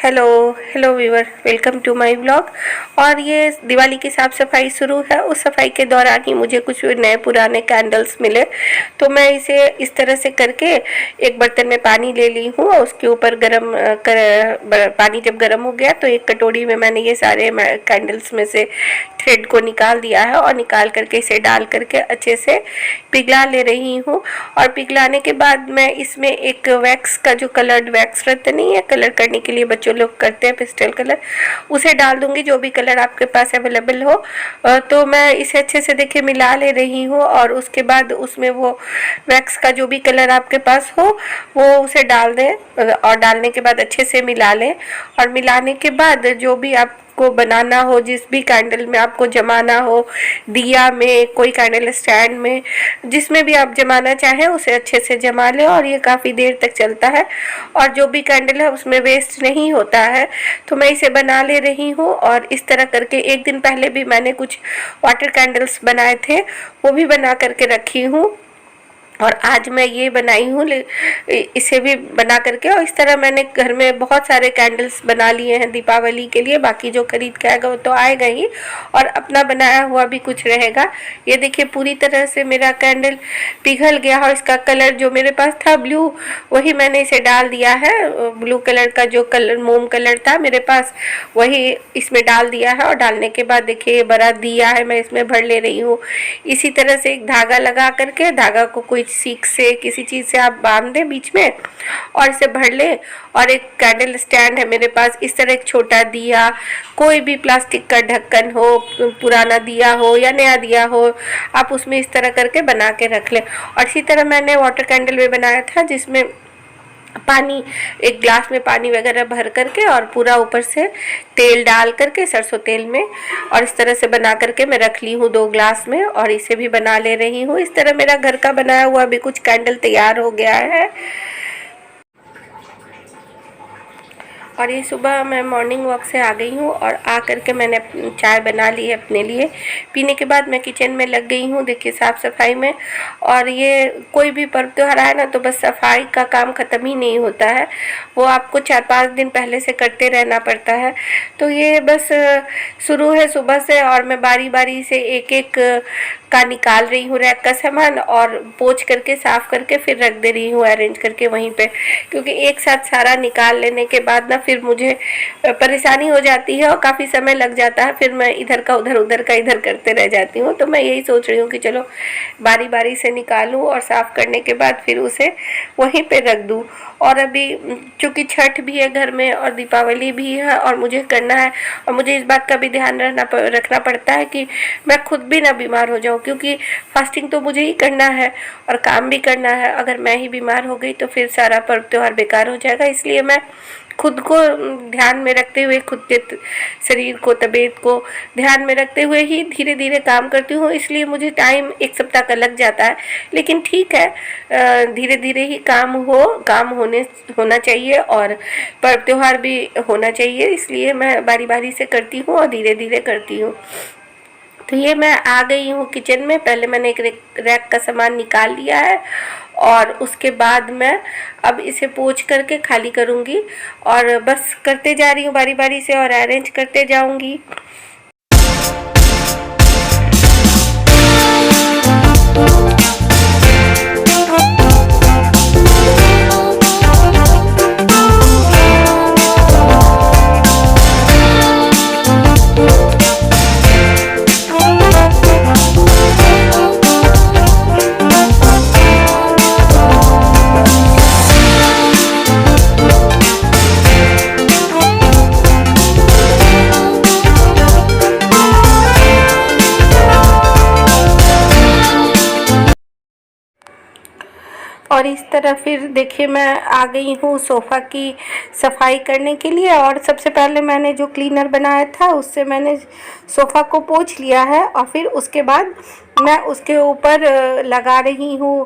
Hello hello viewer, welcome to my vlog. और ये दिवाली की साफ़ सफाई शुरू है। उस सफाई के दौरान ही मुझे कुछ नए पुराने कैंडल्स मिले, तो मैं इसे इस तरह से करके एक बर्तन में पानी ले ली हूँ और उसके ऊपर पानी जब गर्म हो गया तो एक कटोरी में मैंने ये सारे कैंडल्स में से थ्रेड को निकाल दिया है और निकाल करके इसे डाल करके अच्छे से पिघला ले रही हूँ। और पिघलाने के बाद मैं इसमें एक वैक्स का जो कलर्ड वैक्स रहता नहीं है, कलर करने के लिए बच्चों लोग करते हैं पेस्टल कलर, उसे डाल दूंगी। जो भी कलर आपके पास अवेलेबल हो तो मैं इसे अच्छे से देखिए मिला ले रही हूँ। और उसके बाद उसमें वो वैक्स का जो भी कलर आपके पास हो वो उसे डाल दें और डालने के बाद अच्छे से मिला लें। और मिलाने के बाद जो भी आपको बनाना हो, जिस भी कैंडल में आपको जमाना हो, दिया में, कोई कैंडल स्टैंड में, जिसमें भी आप जमाना चाहें उसे अच्छे से जमा लें। और ये काफ़ी देर तक चलता है और जो भी कैंडल है उसमें वेस्ट नहीं होता है। तो मैं इसे बना ले रही हूँ। और इस तरह करके एक दिन पहले भी मैंने कुछ वाटर कैंडल्स बनाए थे, वो भी बना करके रखी हूँ। और आज मैं ये बनाई हूँ, इसे भी बना करके। और इस तरह मैंने घर में बहुत सारे कैंडल्स बना लिए हैं दीपावली के लिए। बाकी जो खरीद के आएगा वो तो आएगा ही, और अपना बनाया हुआ भी कुछ रहेगा। ये देखिए पूरी तरह से मेरा कैंडल पिघल गया और इसका कलर जो मेरे पास था ब्लू, वही मैंने इसे डाल दिया है। ब्लू कलर का जो कलर मोम कलर था मेरे पास वही इसमें डाल दिया है। और डालने के बाद देखिए ये बड़ा दिया है, मैं इसमें भर ले रही हूँ। इसी तरह से एक धागा लगा करके, धागा को कोई सीख से किसी चीज़ से आप बांध दें बीच में और इसे भर ले। और एक कैंडल स्टैंड है मेरे पास, इस तरह एक छोटा दिया, कोई भी प्लास्टिक का ढक्कन हो, पुराना दिया हो या नया दिया हो, आप उसमें इस तरह करके बना के रख लें। और इसी तरह मैंने वाटर कैंडल भी बनाया था जिसमें पानी, एक ग्लास में पानी वगैरह भर करके और पूरा ऊपर से तेल डाल करके, सरसों तेल में, और इस तरह से बना करके मैं रख ली हूँ 2 ग्लास में। और इसे भी बना ले रही हूँ। इस तरह मेरा घर का बनाया हुआ भी कुछ कैंडल तैयार हो गया है। और ये सुबह मैं मॉर्निंग वॉक से आ गई हूँ और आ करके मैंने चाय बना ली है अपने लिए। पीने के बाद मैं किचन में लग गई हूँ देखिए साफ़ सफाई में। और ये कोई भी पर्व त्योहार आए ना तो बस सफाई का काम ख़त्म ही नहीं होता है, वो आपको 4-5 दिन पहले से करते रहना पड़ता है। तो ये बस शुरू है सुबह से, और मैं बारी बारी से एक एक का निकाल रही हूँ रैक का सामान, और पोंछ करके साफ़ करके फिर रख दे रही हूँ अरेंज करके वहीं पे। क्योंकि एक साथ सारा निकाल लेने के बाद ना फिर मुझे परेशानी हो जाती है और काफ़ी समय लग जाता है, फिर मैं इधर का उधर उधर का इधर करते रह जाती हूँ। तो मैं यही सोच रही हूँ कि चलो बारी बारी से निकालूँ और साफ़ करने के बाद फिर उसे वहीं पे रख दूँ। और अभी चूँकि छठ भी है घर में और दीपावली भी है और मुझे करना है, और मुझे इस बात का भी ध्यान रखना पड़ता है कि मैं खुद भी ना बीमार हो जाऊँ, क्योंकि फास्टिंग तो मुझे ही करना है और काम भी करना है। अगर मैं ही बीमार हो गई तो फिर सारा पर्व त्योहार बेकार हो जाएगा। इसलिए मैं खुद को ध्यान में रखते हुए, खुद के शरीर को, तबीयत को ध्यान में रखते हुए ही धीरे धीरे काम करती हूँ। इसलिए मुझे टाइम 1 सप्ताह का लग जाता है, लेकिन ठीक है, धीरे धीरे ही काम होना चाहिए और पर्व त्योहार भी होना चाहिए। इसलिए मैं बारी बारी से करती हूँ और धीरे धीरे करती हूँ। तो ये मैं आ गई हूँ किचन में। पहले मैंने एक रैक का सामान निकाल लिया है और उसके बाद मैं अब इसे पोंछ करके खाली करूँगी और बस करते जा रही हूँ बारी बारी से और अरेंज करते जाऊँगी। और इस तरह फिर देखिए मैं आ गई हूँ सोफ़ा की सफाई करने के लिए। और सबसे पहले मैंने जो क्लीनर बनाया था उससे मैंने सोफ़ा को पोंछ लिया है, और फिर उसके बाद मैं उसके ऊपर लगा रही हूँ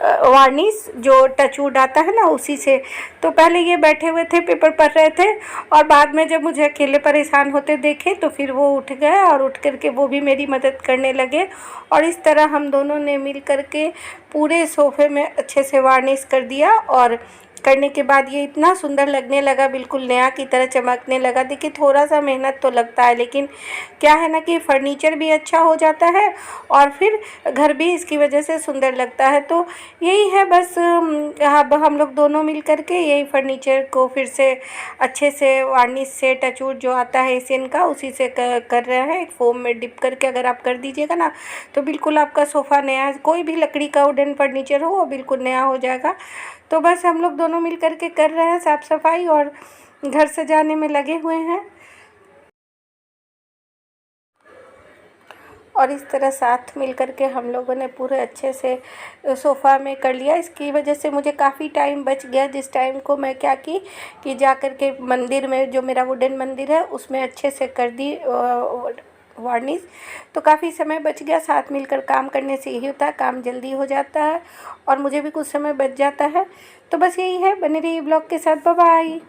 वार्निश, जो टचवुड आता है ना उसी से। तो पहले ये बैठे हुए थे, पेपर पढ़ रहे थे, और बाद में जब मुझे अकेले परेशान होते देखे तो फिर वो उठ गए और उठ करके वो भी मेरी मदद करने लगे। और इस तरह हम दोनों ने मिल करके पूरे सोफ़े में अच्छे से वार्निश कर दिया और करने के बाद ये इतना सुंदर लगने लगा, बिल्कुल नया की तरह चमकने लगा। देखिए थोड़ा सा मेहनत तो लगता है, लेकिन क्या है ना कि फर्नीचर भी अच्छा हो जाता है और फिर घर भी इसकी वजह से सुंदर लगता है। तो यही है बस, अब हम लोग दोनों मिल कर के यही फर्नीचर को फिर से अच्छे से वार्निश से टचवुड जो आता है एशियन का, उसी से कर रहे हैं। एक फोम में डिप करके अगर आप कर दीजिएगा ना, तो बिल्कुल आपका सोफ़ा नया, कोई भी लकड़ी का वुडन फर्नीचर हो वो बिल्कुल नया हो जाएगा। तो बस हम लोग दोनों मिल कर के कर रहे हैं साफ़ सफाई और घर सजाने में लगे हुए हैं। और इस तरह साथ मिल कर के हम लोगों ने पूरे अच्छे से सोफ़ा में कर लिया। इसकी वजह से मुझे काफ़ी टाइम बच गया, जिस टाइम को मैं क्या की कि जा कर के मंदिर में, जो मेरा वुडन मंदिर है उसमें अच्छे से कर दी वार्निश। तो काफ़ी समय बच गया। साथ मिलकर काम करने से यही होता है, काम जल्दी हो जाता है और मुझे भी कुछ समय बच जाता है। तो बस यही है, बने रहिए ब्लॉग के साथ। Bye bye.